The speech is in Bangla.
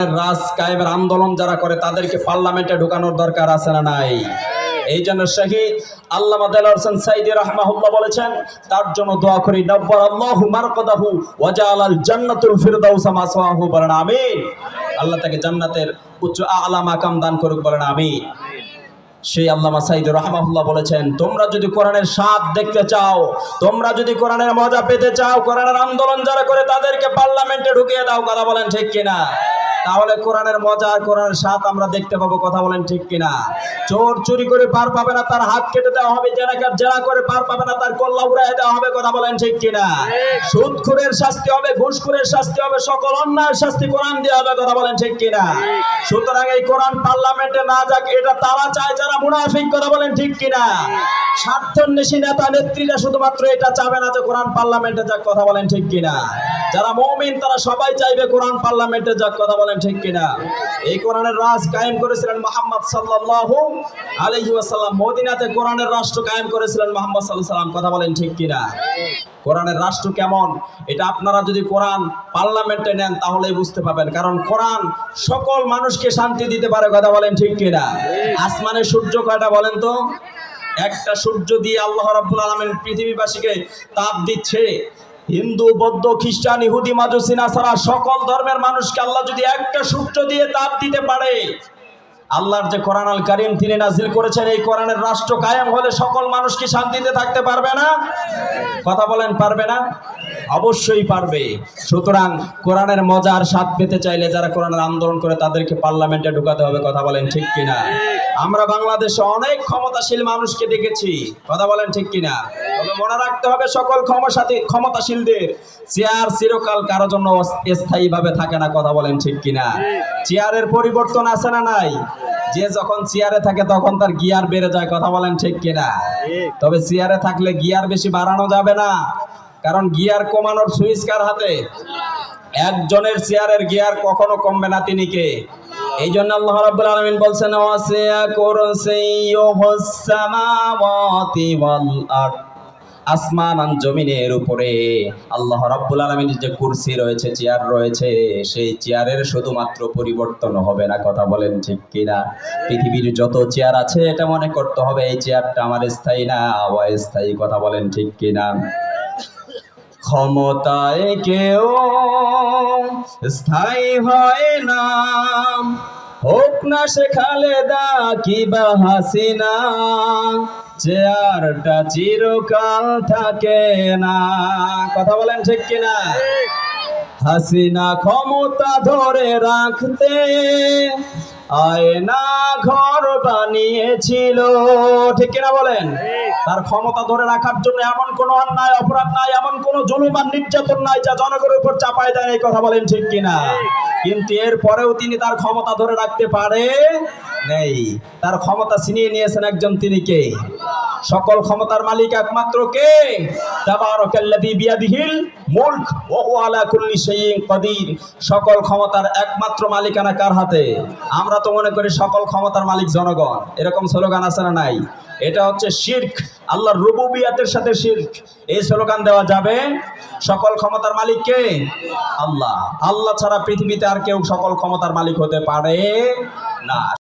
রাজ কায়েমের আন্দোলন যারা করে তাদেরকে পার্লামেন্টে ঢোকানোর দরকার আছে না নাই? এই জন্য শহীদ আল্লামা দেলোয়ার হোসেন সাঈদী রাহমাহুল্লাহ বলেছেন, তার জন্য দোয়া করি, নব্বারাল্লাহু মারকাদাহু ওয়া জাআলাল জান্নাতুল ফিরদাউস মাসওয়াহু, বলেন আমিন। আল্লাহ তাকে জান্নাতের উচ্চ আলা মাকাম দান করুক, বলেন আমিন। সেই আল্লামা সাঈদী রাহমাহুল্লাহ বলেছেন, তোমরা যদি কোরআনের স্বাদ দেখতে চাও, তোমরা যদি কোরআনের মজা পেতে চাও, কোরআনের আন্দোলন যারা করে তাদেরকে পার্লামেন্টে ঢুকিয়ে দাও। কথা বলেন ঠিক কিনা? তাহলে কোরআনের মজা আর কোরআনের স্বাদ আমরা দেখতে পাবো। কথা বলেন ঠিক কিনা? চোর চুরি করে পার পাবে না, তার হাত কেটে দেওয়া হবে। জেনাকার জেনা করে পার পাবে না, তার কল্লা উড়াই দেওয়া হবে। কথা বলেন ঠিক কিনা? সুদখোরের শাস্তি হবে, ঘুষখোরের শাস্তি হবে, সকল অন্যায়ের শাস্তি কোরআন দিয়ে হবে। কথা বলেন ঠিক কিনা? সুতরাং এই কোরআন পার্লামেন্টে না যাক, এটা তারা চায় যারা মুনাফিক। কথা বলেন ঠিক কিনা? স্বার্থান্বেষী নেতা নেত্রীরা শুধুমাত্র এটা চাবে না যে কোরআন পার্লামেন্টে যাক। কথা বলেন ঠিক কিনা? যারা মুমিন তারা সবাই চাইবে কোরআন পার্লামেন্টে যাক। কথা বলেন ঠিক কিনা? এই কোরআনের রাজ কায়েম করেছিলেন মুহাম্মদ সাল্লাল্লাহু আলাইহি ওয়াসাল্লাম। মদিনাতে কোরআনের রাষ্ট্র কায়েম করেছিলেন মুহাম্মদ সাল্লাল্লাহু আলাইহি ওয়াসাল্লাম। কথা বলেন ঠিক কিনা? কোরআনের রাষ্ট্র কেমন এটা আপনারা যদি কোরআন পার্লামেন্টে নেন তাহলেই বুঝতে পাবেন। কারণ কোরআন সকল মানুষকে শান্তি দিতে পারে। কথা বলেন ঠিক কিনা? আসমানে সূর্য কয়টা বলেন তো? একটা সূর্য দিয়ে আল্লাহ রাব্বুল আলামিন পৃথিবীবাসীকে তাপ দিচ্ছে। হিন্দু, বৌদ্ধ, খ্রিস্টান, ইহুদি, মাজুসি, নাসারা সকল ধর্মের মানুষকে আল্লাহ যদি একটা সূর্য দিয়ে তাপ দিতে পারে, আল্লাহর যে কোরআন আল কারীম তিনি নাজিল করেছেন, এই কোরআনের রাষ্ট্র কায়েম হলে সকল মানুষ কি শান্তিতে থাকতে পারবে না? কথা বলেন পারবে না? অবশ্যই পারবে। সুতরাং কোরআনের মজার স্বাদ পেতে চাইলে যারা কোরআনের আন্দোলন করে তাদেরকে পার্লামেন্টে ঢুকাতে হবে। কথা বলেন ঠিক কিনা? আমরা বাংলাদেশে অনেক ক্ষমতাশীল মানুষকে দেখেছি। কথা বলেন ঠিক কিনা? তবে মনে রাখতে হবে, সকল ক্ষমতাশীলদের চেয়ার চিরকাল কারো জন্য স্থায়ীভাবে থাকে না। কথা বলেন ঠিক কিনা? চেয়ারের পরিবর্তন আছে না নাই? যে যখন চেয়ারে থাকে তখন তার গিয়ার বেড়ে যায়। কথা বলেন ঠিক কিনা? তবে চেয়ারে থাকলে গিয়ার বেশি বাড়ানো যাবে না, কারণ গিয়ার কমানোর সুইচ কার হাতে? একজনের চেয়ারের গিয়ার কখনো কমবে না। তিনি কে? এই জন্য আল্লাহ রাব্বুল আলামিন বলছেন, ওয়াসিয়া কুরসিয়ুহুস সামাওয়াতি ওয়াল আরদ, আসমান আর জমিনের উপরে আল্লাহ রাব্বুল আলামিনের যে কুরসি রয়েছে, চেয়ার রয়েছে, সেই চেয়ারের শুধুমাত্র পরিবর্তন হবে না। কথা বলেন ঠিক কিনা? পৃথিবীর যত চেয়ার আছে এটা মনে করতে হবে এই চেয়ারটা আমার স্থায়ী না, অস্থায়ী। কথা বলেন ঠিক কিনা? ক্ষমতায় কেউ স্থায়ী হয় না, হোক না সে খালেদা কিবা হাসিনা, চেয়ারটা চিরকাল থাকে না। কথা বলেন ঠিক কিনা? হাসিনা ক্ষমতা ধরে রাখতে আয়না ঘর বানিয়েছিল। ঠিক কিনা বলেন? তার ক্ষমতা ধরে রাখার জন্য এমন কোন অন্যায় অপরাধ নাই, এমন কোন জুলুম আর নির্যাতন নাই যা জনগণের উপর চাপায় দেয়। এই কথা বলেন ঠিক কিনা? কিন্তু এর পরেও তিনি তার ক্ষমতা ধরে রাখতে পারে নেই। তার ক্ষমতা ছিনিয়ে নিয়েছেন একজন, তিনি কে? সকল ক্ষমতার মালিক একমাত্র কে? তাবারাকাল্লাযী বিয়াদিহিল মুলক ওয়া হুয়া আলা কুল্লি শাইইন কাদির। সকল ক্ষমতার একমাত্র মালিকানা কার হাতে? আমরা তো মনে করি সকল ক্ষমতার মালিক জনগণ। এরকম স্লোগান আছে না নাই? এটা হচ্ছে শিরক, আল্লাহর রুবুবিয়াতের সাথে শিরক। এই স্লোগান দেওয়া যাবে? সকল ক্ষমতার মালিক কে? আল্লাহ। আল্লাহ ছাড়া পৃথিবীতে আর কেউ সকল ক্ষমতার মালিক হতে পারে না।